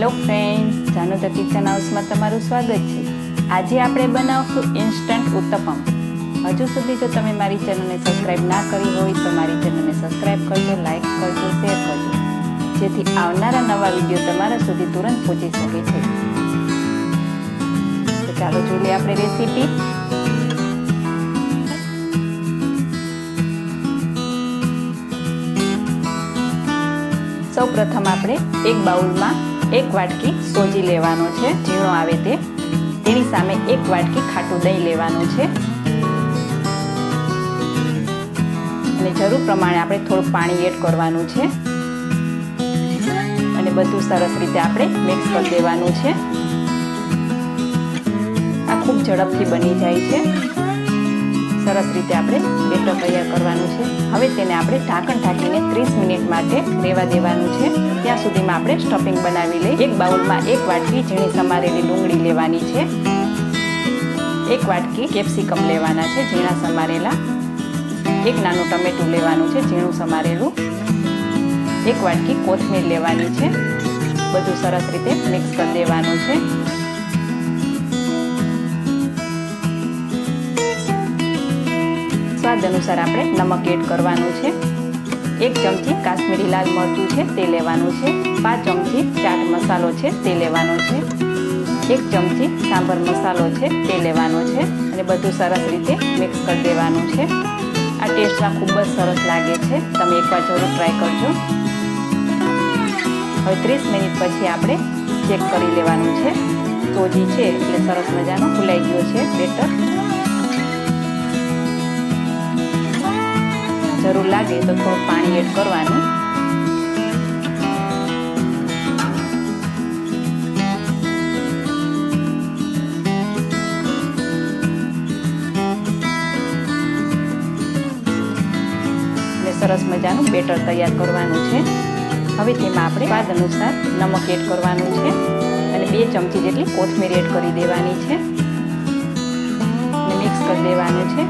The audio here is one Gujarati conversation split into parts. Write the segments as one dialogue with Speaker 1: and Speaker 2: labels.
Speaker 1: Hello friends, Janu the kitchen હાઉસમાં તમારું સ્વાગત છે। આજે આપણે બનાવશું ઇન્સ્ટન્ટ ઉત્તપમ। હજુ સુધી જો તમે મારી ચેનલને સબસ્ક્રાઇબ ના કરી હોય તો મારી ચેનલને સબસ્ક્રાઇબ કરજો, લાઇક કરજો, શેર કરજો, જેથી આવનારા નવા વિડીયો તમારા સુધી તુરંત પહોંચી શકે છે। તો ચાલો જોઈએ આપણે રેસીપી। સૌપ્રથમ આપણે એક બાઉલમાં 1 વાટકી સોજી લેવાનો છે, ઝીણો આવે તે। તેની સામે 1 વાટકી ખાટું દહીં લેવાનું છે અને જરૂર પ્રમાણે આપણે થોડું પાણી એડ કરવાનું છે અને બધું સરસ રીતે આપણે મિક્સ કરી દેવાનું છે। આ ખૂબ ઝડપથી બની જાય છે। સરસ રીતે આપણે બેટર તૈયાર કરવાનું છે। હવે તેને આપણે ઢાંકણ ઢાંકીને 30 મિનિટ માટે રહેવા દેવાનું છે। ત્યાં સુધીમાં આપણે સ્ટફિંગ બનાવી લઈએ। એક બાઉલમાં 1 વાટકી ઝીણી સમારેલી ડુંગળી લેવાની છે, 1 વાટકી કેપ્સિકમ લેવાના છે ઝીણા સમારેલા, 1 નાનું ટમેટું લેવાનું છે ઝીણું સમારેલું, 1 વાટકી કોથમીર લેવાની છે। બધું સરસ રીતે મિક્સ કરી દેવાનું છે। સ્વાદ અનુસાર આપણે નમક એડ કરવાનું છે। 1 ચમચી કાશ્મીરી લાલ મરચું છે તે લેવાનું છે, 5 ચમચી ચાટ મસાલો છે તે લેવાનો છે, 1 ચમચી સાંભર મસાલો છે તે લેવાનો છે અને બધું સરસ રીતે મિક્સ કરી દેવાનું છે। આ ટેસ્ટમાં ખૂબ જ સરસ લાગે છે, તમે એકવાર જરૂર ટ્રાય કરજો। હવે 30 મિનિટ પછી આપણે ચેક કરી લેવાનું છે। સોજી છે એટલે સરસ મજાનો ફૂલાઈ ગયો છે બેટર। જરૂર લાગે તો થોડું પાણી એડ કરવાનું। અને સરસ મજાનું બેટર તૈયાર કરવાનું છે। હવે તેમાં આપણે સ્વાદ અનુસાર નમક એડ કરવાનું છે અને 2 ચમચી જેટલી કોથમીર એડ કરી દેવાની છે અને મિક્સ કરી દેવાનું છે।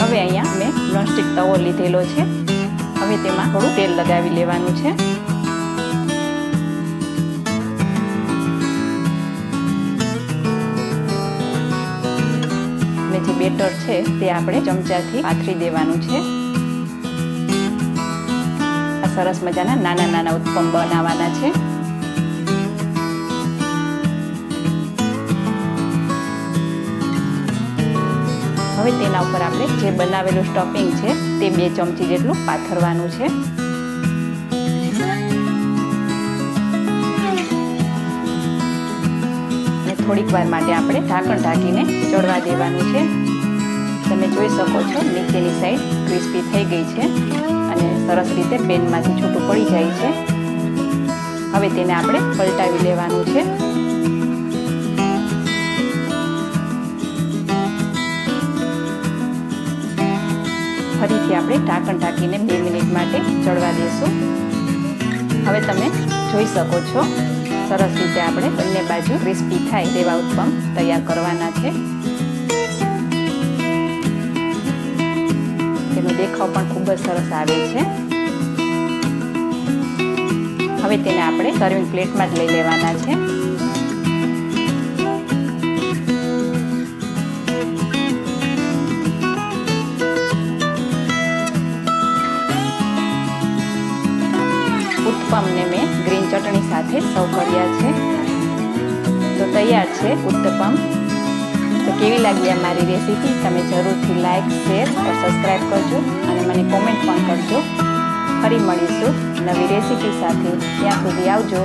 Speaker 1: હવે અહીંયા મેં નોનસ્ટિક તવો લીધેલો છે। હવે તેમાં થોડું તેલ લગાવી લેવાનું છે અને જે બેટર છે તે આપણે ચમચાથી પાથરી દેવાનું છે। આ સરસ મજાના નાના નાના ઉત્તપમ બનાવવાના છે। હવે તેના ઉપર આપણે જે બનાવેલું સ્ટફિંગ છે તે 2 ચમચી જેટલું પાથરવાનું છે અને થોડીક વાર માટે આપણે ઢાંકણ ઢાંકીને ચડવા દેવાનું છે। તમે જોઈ શકો છો નીચેની સાઈડ ક્રિસ્પી થઈ ગઈ છે અને સરસ રીતે પેનમાંથી છૂટું પડી જાય છે। હવે તેને આપણે પલટાવી લેવાનું છે। ફરીથી આપણે ઢાંકણ ઢાંકીને 2 મિનિટ માટે ચડવા દઈશું। હવે તમે જોઈ શકો છો સરસ રીતે આપણે બંને બાજુ ક્રિસ્પી થાય તેવા ઉત્તપમ તૈયાર કરવાના છે। તેનો દેખાવ પણ ખૂબ જ સરસ આવે છે। હવે તેને આપણે સર્વિંગ પ્લેટમાં જ લઈ લેવાના છે। ઉત્તપમને મેં ગ્રીન ચટણી સાથે સર્વ કર્યા છે। તો તૈયાર છે ઉત્તપમ। તો કેવી લાગી આ મારી રેસીપી તમે જરૂરથી લાઈક, શેર અને સબસ્ક્રાઈબ કરજો અને મને કોમેન્ટ પણ કરજો। ફરી મળીશું નવી રેસીપી સાથે, ત્યાં સુધી આવજો।